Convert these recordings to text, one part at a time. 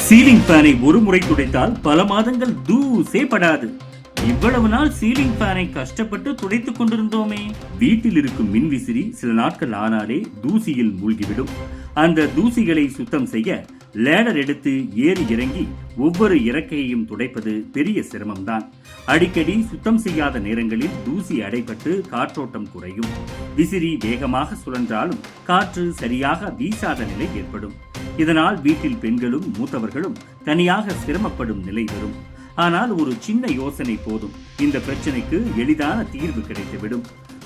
Ceiling ஃபேனை ஒரு முறை துடைத்தால் பல மாதங்கள் தூசே படாது. இவ்வளவு நாள் சீலிங் ஃபேனை கஷ்டப்பட்டு துடைத்துக் கொண்டிருந்தோமே. வீட்டில் இருக்கும் மின்விசிறி சில நாட்கள் ஆனாலே தூசியில் மூழ்கிவிடும். அந்த தூசிகளை சுத்தம் செய்ய லேடர் எடுத்து ஏறி இறங்கி ஒவ்வொரு இறக்கையையும் துடைப்பது பெரிய சிரமம்தான். அடிக்கடி சுத்தம் செய்யாத நேரங்களில் தூசி அடைபட்டு காற்றோட்டம் குறையும். விசிறி வேகமாக சுழன்றாலும் காற்று சரியாக வீசாத நிலை ஏற்படும். இதனால் வீட்டில் பெண்களும் மூத்தவர்களும் தனியாக சிரமப்படும் நிலை வரும். ஆனால் ஒரு சின்ன யோசனை போதும், இந்த பிரச்சனைக்கு எளிதான தீர்வு கிடைத்துவிடும்.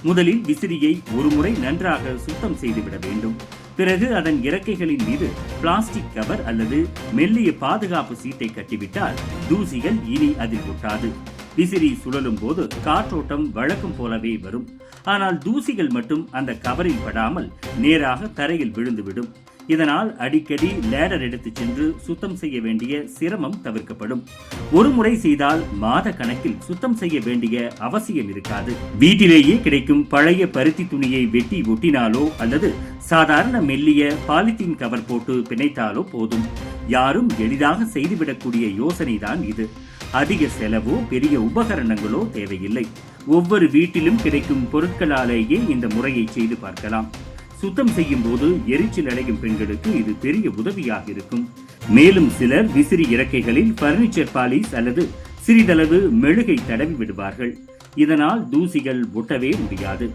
முதலில் விசிறியை ஒரு முறை நன்றாக சுத்தம் செய்துவிட வேண்டும். பிறகு அதன் இறக்கைகளின் மீது பிளாஸ்டிக் கவர் அல்லது மெல்லிய பாதுகாப்பு சீட்டை கட்டிவிட்டால் தூசிகள் இனி அதில் ஒட்டாது. விசிறி சுழலும் போது காற்றோட்டம் வழக்கம் போலவே வரும். ஆனால் தூசிகள் மட்டும் அந்த கவரில் படாமல் நேராக தரையில் விழுந்துவிடும். இதனால் அடிக்கடி லேடர் எடுத்து சென்று சுத்தம் செய்ய வேண்டிய சிரமம் தவிர்க்கப்படும். ஒரு முறை செய்தால் மாத கணக்கில் சுத்தம் செய்ய வேண்டிய அவசியம் இருக்காது. வீட்டிலேயே கிடைக்கும் பழைய பருத்தி துணியை வெட்டி ஒட்டினாலோ அல்லது சாதாரண மெல்லிய பாலித்தீன் கவர் போட்டு பிணைத்தாலோ போதும். யாரும் எளிதாக செய்துவிடக்கூடிய யோசனைதான் இது. அதிக செலவோ பெரிய உபகரணங்களோ தேவையில்லை. ஒவ்வொரு வீட்டிலும் கிடைக்கும் பொருட்களாலேயே இந்த முறையை செய்து பார்க்கலாம். சுத்தம் செய்யும் போது எரிச்சல் அடையும் பெண்களுக்கு இது பெரிய உதவியாக இருக்கும். மேலும் சிலர் விசிறி இறக்கைகளில் பர்னிச்சர் பாலிஷ் அல்லது சிறிதளவு மெழுகை தடவி விடுவார்கள். இதனால் தூசிகள் ஒட்டவே முடியாது.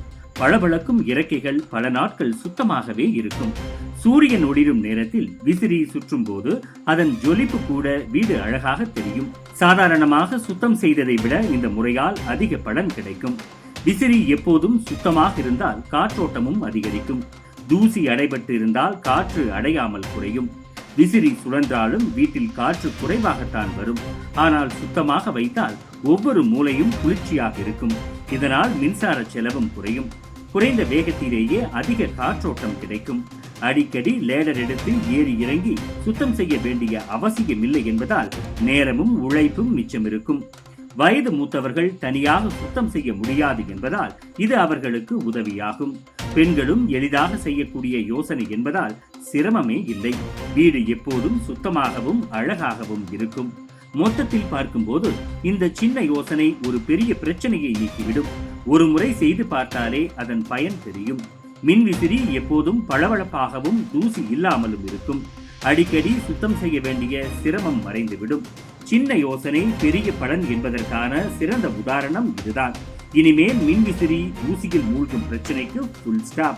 பளபளக்கும் இறக்கைகள் பல நாட்கள் சுத்தமாகவே இருக்கும். சூரியன் ஒளிரும் நேரத்தில் விசிறி சுற்றும் போது அதன் ஜொலிப்பு கூட வீடு அழகாக தெரியும். சாதாரணமாக சுத்தம் செய்ததை விட இந்த முறையால் அதிக பலன் கிடைக்கும். விசிறி எப்போதும் சுத்தமாக இருந்தால் காற்றோட்டமும் அதிகரிக்கும். தூசி அடைபட்டு இருந்தால் காற்று அடையாமல் குறையும். விசிறி சுழன்றாலும் வீட்டில் காற்று குறைவாகத்தான் வரும். ஆனால் சுத்தமாக வைத்தால் ஒவ்வொரு மூலையும் குளிர்ச்சியாக இருக்கும். இதனால் மின்சார செலவும் குறையும். குறைந்த வேகத்திலேயே அதிக காற்றோட்டம் கிடைக்கும். அடிக்கடி லேடர் எடுத்து ஏறி இறங்கி சுத்தம் செய்ய வேண்டிய அவசியமில்லை என்பதால் நேரமும் உழைப்பும் மிச்சம் இருக்கும். வயது மூத்தவர்கள் தனியாக சுத்தம் செய்ய முடியாது என்பதால் இது அவர்களுக்கு உதவியாகும். பெண்களும் எளிதாக செய்யக்கூடிய யோசனை என்பதால் சிரமமே இல்லை. வீடு எப்போதும் சுத்தமாகவும் அழகாகவும் இருக்கும். மொத்தத்தில் பார்க்கும்போது இந்த சின்ன யோசனை ஒரு பெரிய பிரச்சனையை நீக்கிவிடும். ஒரு முறை செய்து பார்த்தாலே அதன் பயன் தெரியும். மின்விசிறி எப்போதும் பளபளப்பாகவும் தூசி இல்லாமலும் இருக்கும். அடிக்கடி சுத்தம் செய்ய வேண்டிய சிரமம் மறைந்துவிடும். சின்ன யோசனை பெரிய பலன் என்பதற்கான சிறந்த உதாரணம் இதுதான். இனிமேல் மின்விசிறி தூசியில் மூழ்கும் பிரச்சனைக்கு ஃபுல் ஸ்டாப்.